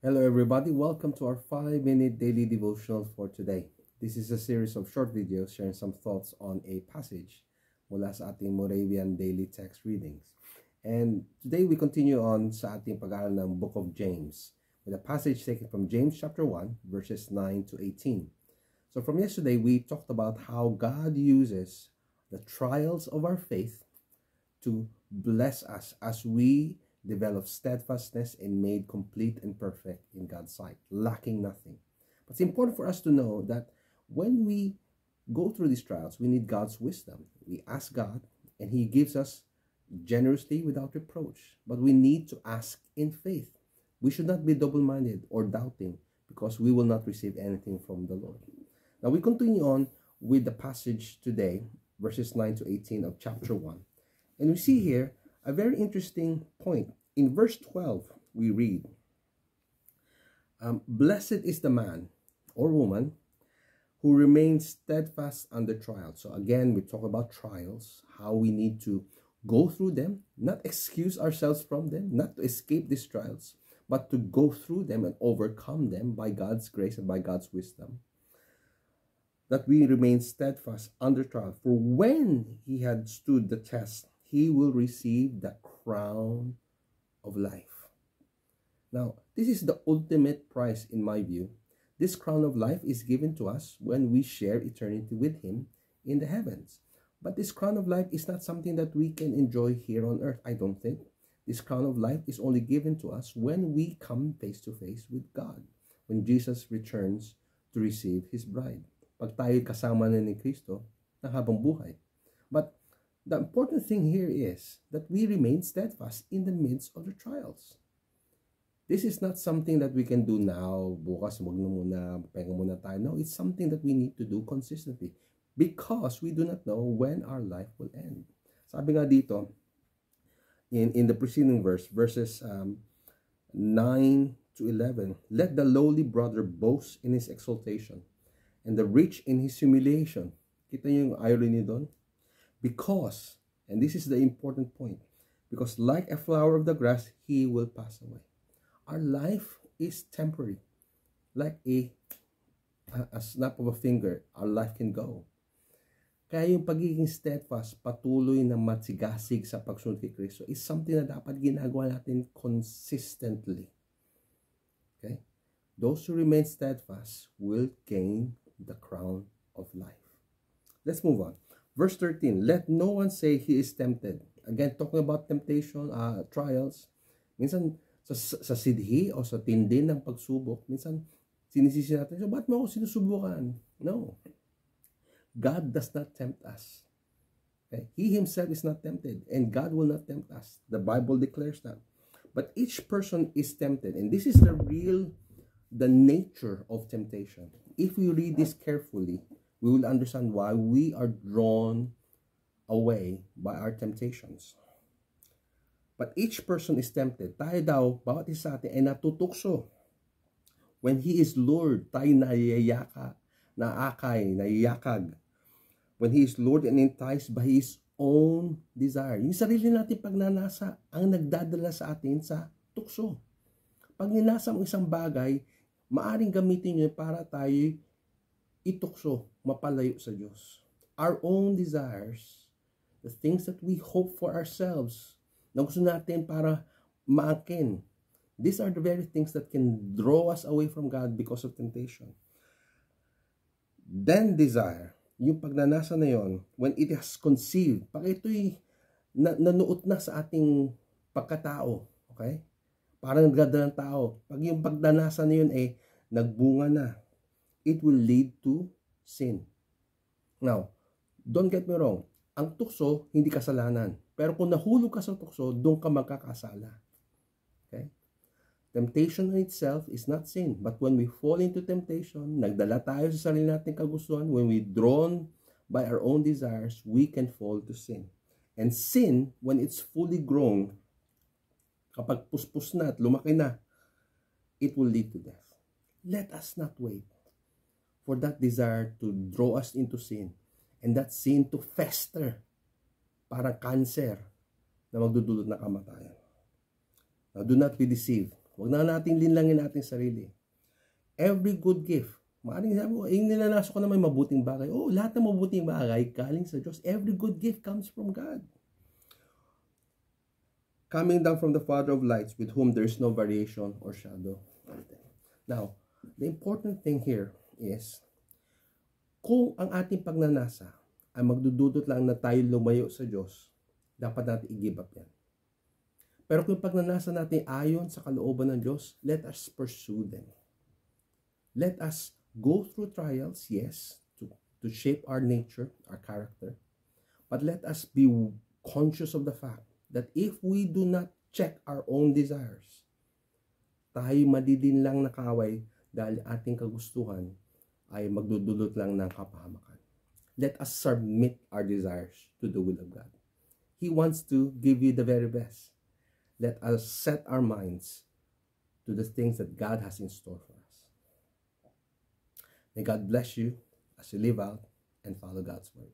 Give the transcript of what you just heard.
Hello, everybody. Welcome to our 5-minute daily devotional for today. This is a series of short videos sharing some thoughts on a passage mula sa ating Moravian daily text readings. And today we continue on sa ating pag-aaral ng Book of James with a passage taken from James chapter 1, verses 9 to 18. So from yesterday, we talked about how God uses the trials of our faith to bless us as we develop steadfastness and made complete and perfect in God's sight, lacking nothing. But it's important for us to know that when we go through these trials, we need God's wisdom. We ask God, and He gives us generously without reproach. But we need to ask in faith. We should not be double-minded or doubting, because we will not receive anything from the Lord. Now we continue on with the passage today, verses 9 to 18 of chapter 1. And we see here a very interesting point. In verse 12, we read, Blessed is the man or woman who remains steadfast under trial. So again, we talk about trials, how we need to go through them, not excuse ourselves from them, not to escape these trials, but to go through them and overcome them by God's grace and by God's wisdom. That we remain steadfast under trial. For when he had stood the test, he will receive the crown of life. Now, this is the ultimate prize in my view. This crown of life is given to us when we share eternity with Him in the heavens. But this crown of life is not something that we can enjoy here on earth, I don't think. This crown of life is only given to us when we come face to face with God, when Jesus returns to receive His bride. Pag tayo kasama na ni Kristo, na habang buhay. But the important thing here is that we remain steadfast in the midst of the trials. This is not something that we can do now, bukas, wag na muna, pahinga muna tayo. No, it's something that we need to do consistently because we do not know when our life will end. Sabi nga dito, in the preceding verses 9 to 11, let the lowly brother boast in his exaltation and the rich in his humiliation. Kita niyo yung irony doon? Because, and this is the important point, because like a flower of the grass, he will pass away. Our life is temporary. Like a snap of a finger, our life can go. Kaya yung pagiging steadfast, patuloy na matigasig sa pagsunod kay Kristo is something na dapat ginagawa natin consistently. Okay? Those who remain steadfast will gain the crown of life. Let's move on. Verse 13, let no one say he is tempted. Again, talking about temptation, trials. Minsan, sa sidhi o sa tindi ng pagsubok, minsan, sinisisi natin, so, ba't mo ako sinusubukan? No. God does not tempt us. Okay? He Himself is not tempted, and God will not tempt us. The Bible declares that. But each person is tempted, and this is the nature of temptation. If we read this carefully, we will understand why we are drawn away by our temptations. But each person is tempted. Tayo daw, bawat isa sa atin ay natutukso. When he is lured, tayo nayayaka, naakay, nayayakag. When he is lured and enticed by his own desire. Yung sarili natin pagnanasa ang nagdadala sa atin sa tukso. Pag ninasa mo isang bagay, maaring gamitin nyo para tayo itukso, mapalayo sa Diyos. Our own desires, the things that we hope for ourselves, na gusto natin para maakin, these are the very things that can draw us away from God because of temptation. Then desire, yung pagnanasa na yon, when it has conceived, pag ito'y nanuot na sa ating pagkatao, okay? Parang nagdadala ng tao, pag yung pagnanasa na yun ay nagbunga na, it will lead to sin. Now, don't get me wrong. Ang tukso, hindi kasalanan. Pero kung nahulog ka sa tukso, doon ka magkakasala. Okay? Temptation in itself is not sin. But when we fall into temptation, nagdala tayo sa sarili nating kagustuhan, when we drawn by our own desires, we can fall to sin. And sin, when it's fully grown, kapag puspos na at lumaki na, it will lead to death. Let us not wait for that desire to draw us into sin, and that sin to fester, parang cancer na magdudulot na kamatayan. Now, do not be deceived. Huwag na nating linlangin nating sarili. Every good gift, maaaring sabi mo, nilalasa ko na may mabuting bagay. Lahat ng mabuting bagay galing sa Diyos. Every good gift comes from God. Coming down from the Father of lights, with whom there is no variation or shadow. Now, the important thing here is, kung ang ating pagnanasa ay magdududot lang na tayo lumayo sa Diyos, dapat natin i-give up yan. Pero kung pagnanasa natin ayon sa kalooban ng Diyos, let us pursue them. Let us go through trials, yes, to shape our nature, our character. But let us be conscious of the fact that if we do not check our own desires, tayo madidin lang nakaway dahil ating kagustuhan ay magdudulot lang ng kapahamakan. Let us submit our desires to the will of God. He wants to give you the very best. Let us set our minds to the things that God has in store for us. May God bless you as you live out and follow God's word.